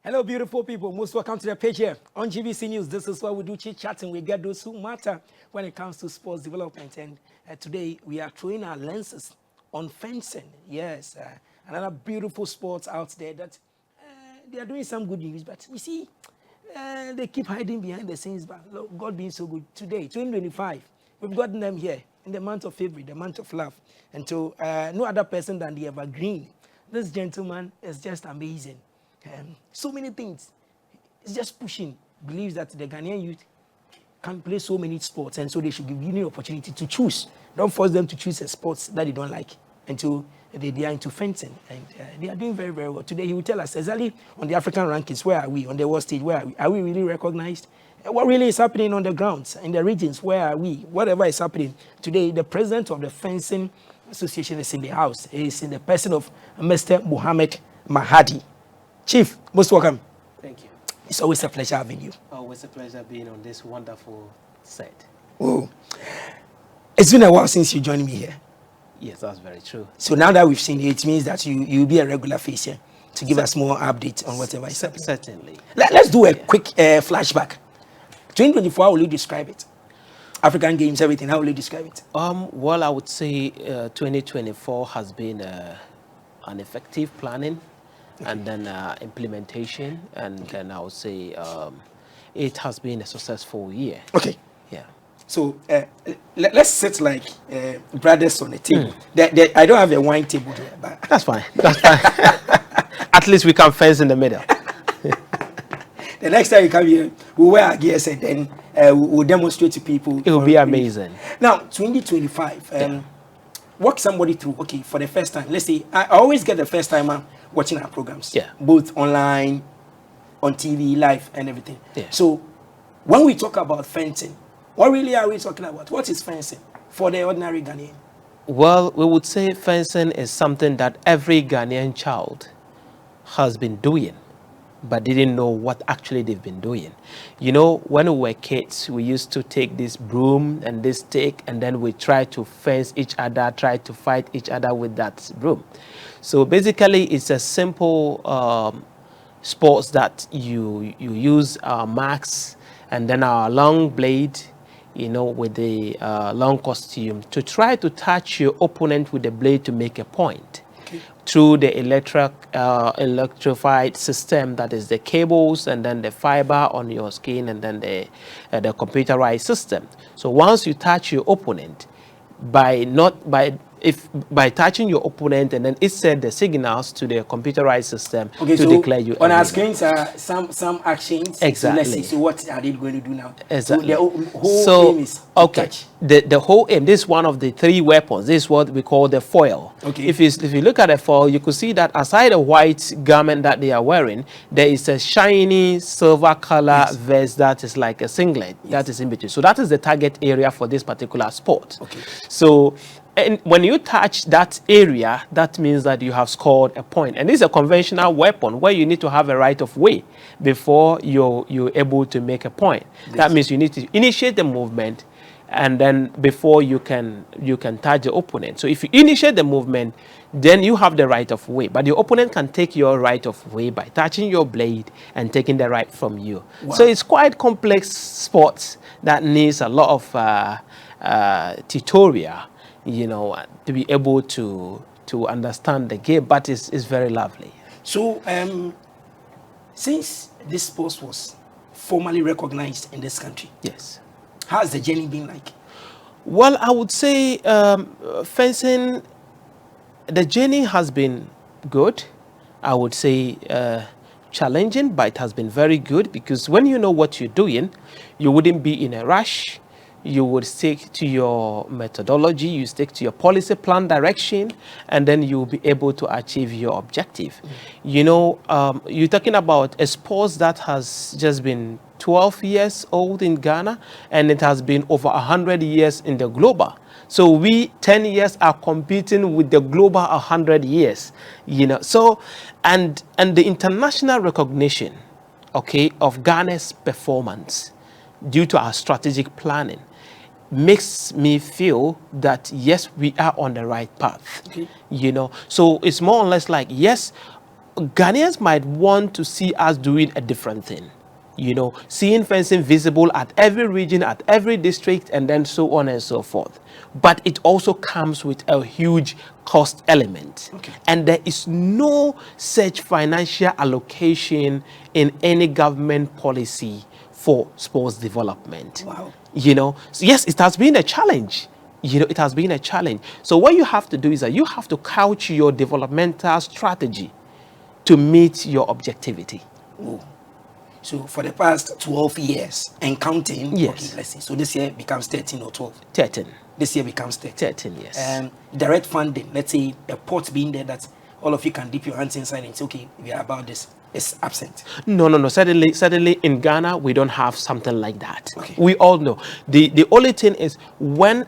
Hello, beautiful people. Most welcome to the page here on GBC News. This is where we do chit-chatting. We get those who matter when it comes to sports development. And today we are throwing our lenses on fencing. Yes, another beautiful sports out there that they are doing some good news. But we see they keep hiding behind the scenes. But Lord, God being so good. Today, 2025, we've gotten them here in the month of February, the month of love. And to no other person than the evergreen. This gentleman is just amazing. So many things. It's just pushing. Believes that the Ghanaian youth can play so many sports, and so they should give you the opportunity to choose. Don't force them to choose a sports that they don't like until they are into fencing. And they are doing very, very well. Today he will tell us exactly on the African rankings, where are we? On the world stage, where are we? Are we really recognized? What really is happening on the grounds, in the regions, where are we? Whatever is happening. Today, the president of the Fencing Association is in the house. He is in the person of Mr. Mohammed Mahadi. Chief, most welcome. Thank you. It's always a pleasure having you. Always a pleasure being on this wonderful set. Oh, it's been a while since you joined me here. Yes, that's very true. So now that we've seen you, it means that you'll be a regular face here to give us more updates on whatever is happening. Certainly. Let's do a quick flashback. 2024, how will you describe it? African Games, everything, how will you describe it? Well, I would say 2024 has been an effective planning. Okay. And then implementation, and then I would say it has been a successful year. Okay. Yeah. So let's sit like brothers on a table. I don't have a wine table here, but that's fine. That's fine. At least we can fence in the middle. The next time you come here, we'll wear our gears and then we'll demonstrate to people. It will be amazing. Now, 2025, walk somebody through, okay, for the first time. Let's say, I always get the first timer watching our programs. Yeah. Both online, on TV, live, and everything. Yeah. So, when we talk about fencing, what really are we talking about? What is fencing for the ordinary Ghanaian? Well, we would say fencing is something that every Ghanaian child has been doing, but didn't know what actually they've been doing. You know, when we were kids, we used to take this broom and this stick, and then we try to fence each other, try to fight each other with that broom. So basically, it's a simple sports that you use our marks and then our long blade, you know, with the long costume to try to touch your opponent with the blade to make a point. Okay. Through the electrified system, that is the cables and then the fiber on your skin and then the computerized system. So once you touch your opponent, by touching your opponent, and then it sends the signals to the computerized system to declare you. On our screens are some actions. Exactly. So let's see. So what are they going to do now? Exactly. So the whole aim is okay. Touch. The whole aim. This is one of the three weapons. This is what we call the foil. Okay. If you look at the foil, you could see that aside the white garment that they are wearing, there is a shiny silver color vest that is like a singlet that is in between. So that is the target area for this particular sport. Okay. So. And when you touch that area, that means that you have scored a point. And this is a conventional weapon where you need to have a right of way before you're able to make a point. Yes. That means you need to initiate the movement, and then before you can touch the opponent. So if you initiate the movement, then you have the right of way. But your opponent can take your right of way by touching your blade and taking the right from you. Wow. So it's quite complex sports that needs a lot of tutorial, you know, to be able to understand the game, but it's very lovely. So, since this sport was formally recognized in this country, yes, how has the journey been like? Well, I would say fencing, the journey has been good. I would say challenging, but it has been very good, because when you know what you're doing, you wouldn't be in a rush. You would stick to your methodology, you stick to your policy plan direction, and then you'll be able to achieve your objective. You know, you're talking about a sport that has just been 12 years old in Ghana, and it has been over 100 years in the global. So we 10 years are competing with the global 100 years, you know. So, and the international recognition, okay, of Ghana's performance due to our strategic planning makes me feel that yes, we are on the right path. Okay. You know, so it's more or less like, yes, Ghanaians might want to see us doing a different thing. You know, seeing fencing visible at every region, at every district, and then so on and so forth. But it also comes with a huge cost element. Okay. And there is no such financial allocation in any government policy for sports development. Wow. You know, so yes, it has been a challenge. You know, it has been a challenge. So what you have to do is that you have to couch your developmental strategy to meet your objectivity. Oh. So for the past 12 years and counting, Yes. okay, let's see. So this year becomes 13 or 12. 13. This year becomes 13. 13, yes. Direct funding, let's say a pot being there that all of you can dip your hands inside and say, okay, we are about this. It's absent. No. Certainly in Ghana, we don't have something like that. Okay. We all know. The only thing is when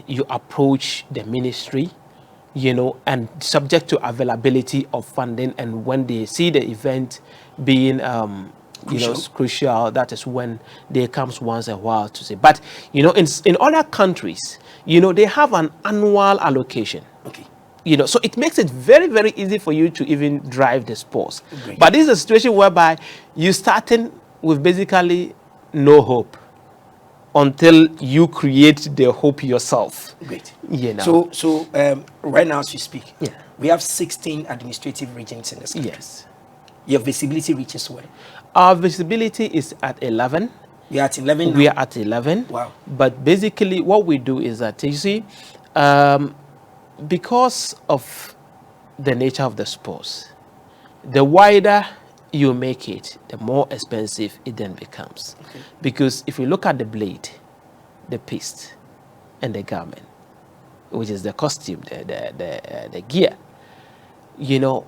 you approach the ministry, you know, and subject to availability of funding, and when they see the event being crucial, that is when they comes once a while to say. But you know, in other countries, you know, they have an annual allocation. Okay. You know, so it makes it very, very easy for you to even drive the sports. Great. But this is a situation whereby you starting with basically no hope until you create the hope yourself. Great. You know. So right now as you speak, Yeah. we have 16 administrative regions in this country. Yes. Your visibility reaches where? Our visibility is at 11. We are at 11 We now. are at 11. Wow. But basically what we do is that, you see, because of the nature of the sports, the wider you make it, the more expensive it then becomes. Okay. Because if you look at the blade, the piste, and the garment, which is the costume, the gear, you know,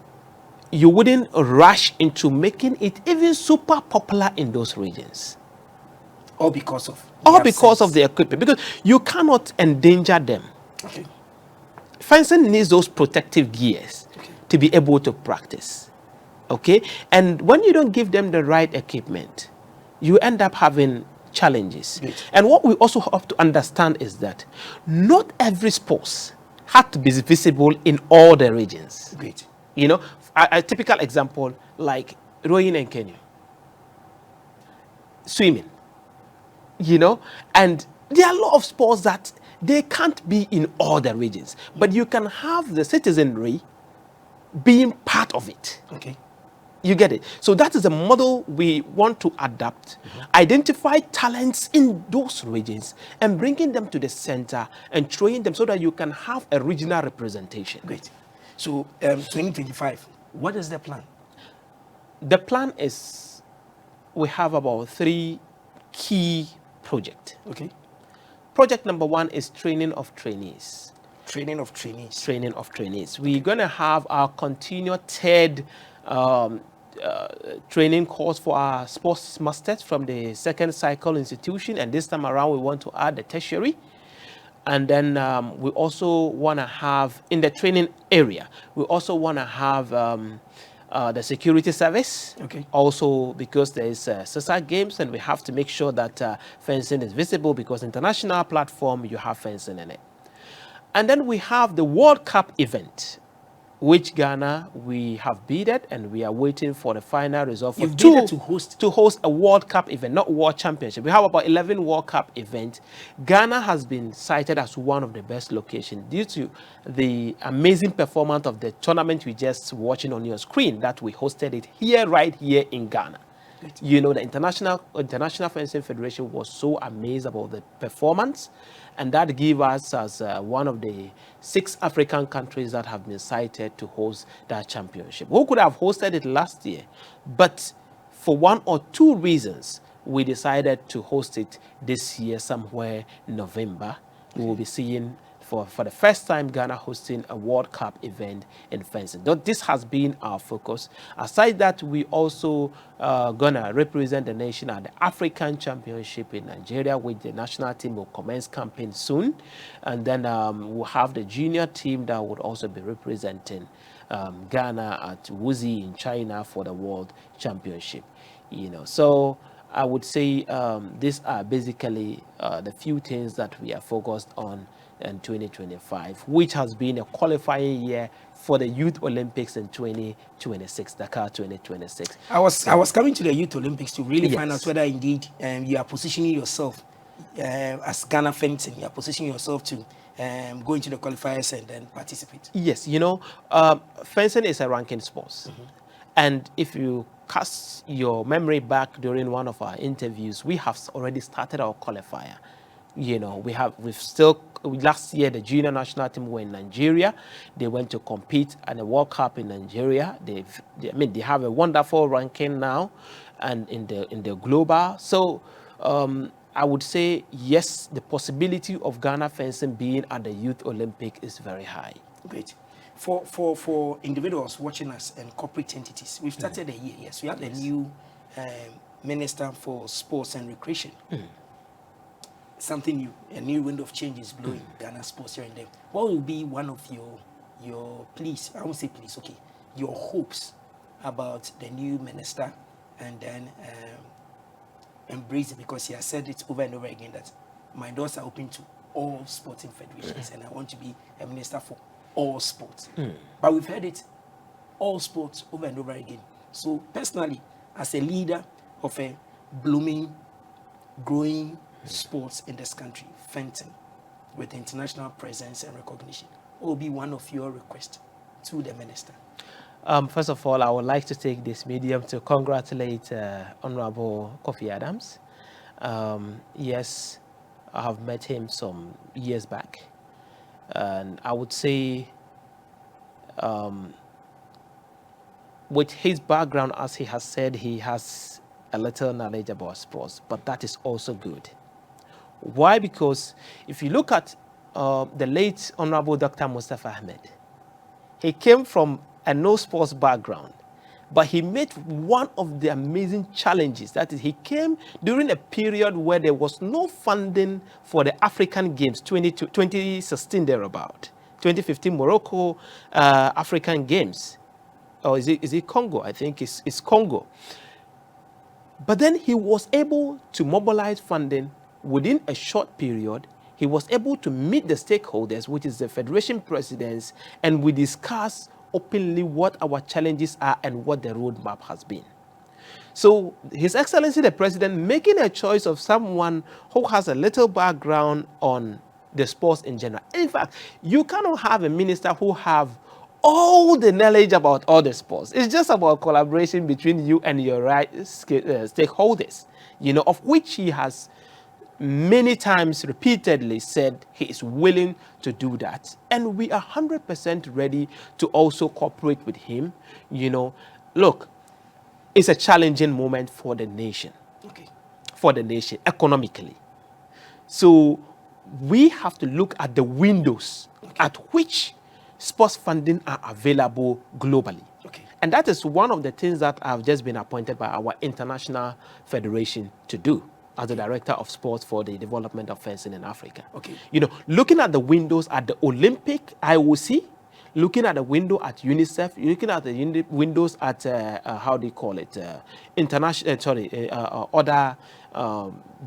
you wouldn't rush into making it even super popular in those regions. All because of? All because of the equipment. Because you cannot endanger them. Okay. Fencing needs those protective gears to be able to practice. Okay? And when you don't give them the right equipment, you end up having challenges. Great. And what we also have to understand is that not every sport has to be visible in all the regions. Great. You know, a typical example like rowing and canoe, swimming, you know, and there are a lot of sports that they can't be in all the regions, but you can have the citizenry being part of it. Okay. You get it? So that is a model we want to adapt, identify talents in those regions and bringing them to the center and training them so that you can have a regional representation. Great. So 2025, what is the plan? The plan is we have about 3 key projects. Okay. Project number 1 is training of trainees. Training of trainees. Training of trainees. We're going to have our continued third training course for our sports masters from the second cycle institution, and this time around we want to add the tertiary. And then we also want to have, in the training area, we also want to have the security service. Okay. Also because there is CSA games, and we have to make sure that fencing is visible because international platform, you have fencing in it. And then we have the World Cup event, which Ghana, we have bidded, and we are waiting for the final result. You've bidded to host a World Cup event, not World Championship. We have about 11 World Cup events. Ghana has been cited as one of the best locations due to the amazing performance of the tournament we just watching on your screen, that we hosted it here, right here in Ghana. You know, the International Fencing Federation was so amazed about the performance, and that gave us as one of the 6 African countries that have been cited to host that championship. We could have hosted it last year, but for 1 or 2 reasons, we decided to host it this year, somewhere in November. We will be seeing for the first time Ghana hosting a World Cup event in fencing. This has been our focus. Aside that, we also gonna represent the nation at the African Championship in Nigeria, which the national team will commence campaign soon. And then we'll have the junior team that would also be representing Ghana at Wuxi in China for the World Championship. You know, so I would say these are basically the few things that we are focused on and 2025, which has been a qualifying year for the Youth Olympics in 2026, Dakar 2026. I was coming to the Youth Olympics to really find out Yes. whether indeed you are positioning yourself as Ghana fencing, you are positioning yourself to go into the qualifiers and then participate. Yes, fencing is a ranking sport. And if you cast your memory back during one of our interviews, we have already started our qualifier. Last year the junior national team were in Nigeria. They went to compete at the World Cup in Nigeria. They have a wonderful ranking now, and in the global. So I would say yes, the possibility of Ghana fencing being at the Youth Olympic is very high. Great. For individuals watching us and corporate entities, we've started a year. Yes, we have the new Minister for Sports and Recreation. Something new, a new wind of change is blowing Ghana sports here and there. What will be one of your please? I won't say please. Okay, your hopes about the new minister, and then embrace it, because he has said it over and over again that my doors are open to all sporting federations, and I want to be a minister for all sports. But we've heard it, all sports, over and over again. So personally, as a leader of a blooming, growing sports in this country, fencing, with international presence and recognition, what will be one of your requests to the minister? First of all, I would like to take this medium to congratulate Honorable Kofi Adams. Yes, I have met him some years back. And I would say, with his background, as he has said, he has a little knowledge about sports, but that is also good. Why? Because if you look at the late Honorable Dr. Mustafa Ahmed, he came from a no sports background, but he met one of the amazing challenges. That is, he came during a period where there was no funding for the African Games, 2016 thereabout, 2015 Morocco African Games, or is it Congo? I think it's Congo. But then he was able to mobilize funding within a short period. He was able to meet the stakeholders, which is the federation presidents, and we discussed openly what our challenges are and what the roadmap has been. So His Excellency the President making a choice of someone who has a little background on the sports in general. In fact, you cannot have a minister who have all the knowledge about all the sports. It's just about collaboration between you and your stakeholders, of which he has many times repeatedly said he is willing to do that. And we are 100% ready to also cooperate with him. Look, it's a challenging moment for the nation. Okay. For the nation, economically. So we have to look at the windows at which sports funding are available globally. Okay. And that is one of the things that I've just been appointed by our international federation to do as the director of sports for the development of fencing in Africa. Okay. Looking at the windows at the Olympic IOC, looking at the window at UNICEF, looking at the windows at other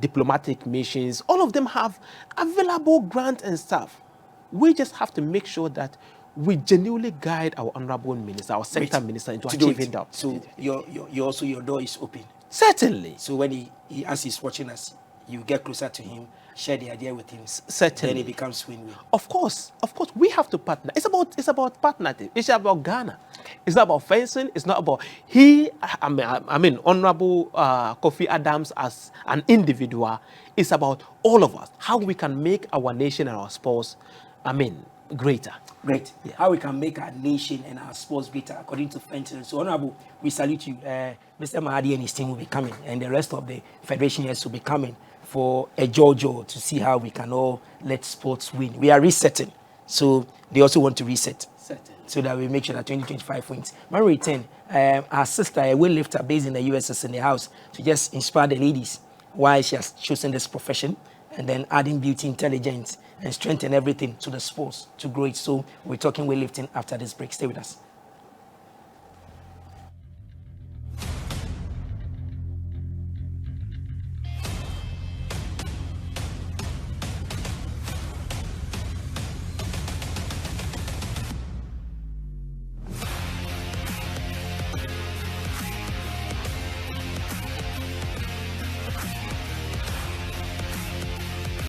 diplomatic missions. All of them have available grants and stuff. We just have to make sure that we genuinely guide our honorable minister, our sector minister, into achieving that. So your door is open. Certainly. So when he as he's watching us, you get closer to him, share the idea with him. Certainly. Then it becomes win-win. Of course, we have to partner. It's about partnership. It's about Ghana. It's not about fencing. It's not about Honorable Kofi Adams as an individual. It's about all of us. How we can make our nation and our sports, greater. Great. Yeah. How we can make our nation and our sports greater according to fencing. So, Honorable, we salute you. Mr. Mahadi and his team will be coming, and the rest of the federation heads will be coming for a JoJo to see how we can all let sports win. We are resetting, so they also want to reset. So that we make sure that 2025 wins. When we return, our sister, a weightlifter based in the US, is in the house to just inspire the ladies why she has chosen this profession, and then adding beauty, intelligence, and strength and everything to the sports to grow it. So we're talking weightlifting after this break. Stay with us.